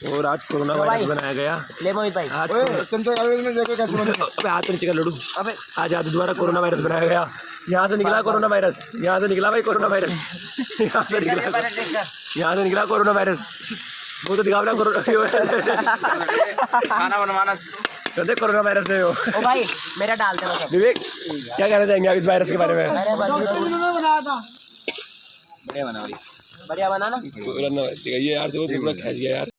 और आज corona virus बनाया गया। ले मोहित भाई आज हाथ नीचे का लड़ू। अबे आज दोबारा कोरोना वायरस बनाया गया। यहाँ से निकला कोरोना वायरस, यहाँ से निकला भाई कोरोना वायरस, यहाँ से निकला कोरोना वायरस। वो तो दिखा कोरोना खाना बनवाना कहते कोरोना वायरस है वो। ओ भाई मेरा डाल दे मतलब। विवेक क्या कहना चाहेंगे आप इस वायरस के बारे में? अरे बढ़िया बना भाई। बढ़िया बना ना। ये यार से वो पूरा खींच गया यार।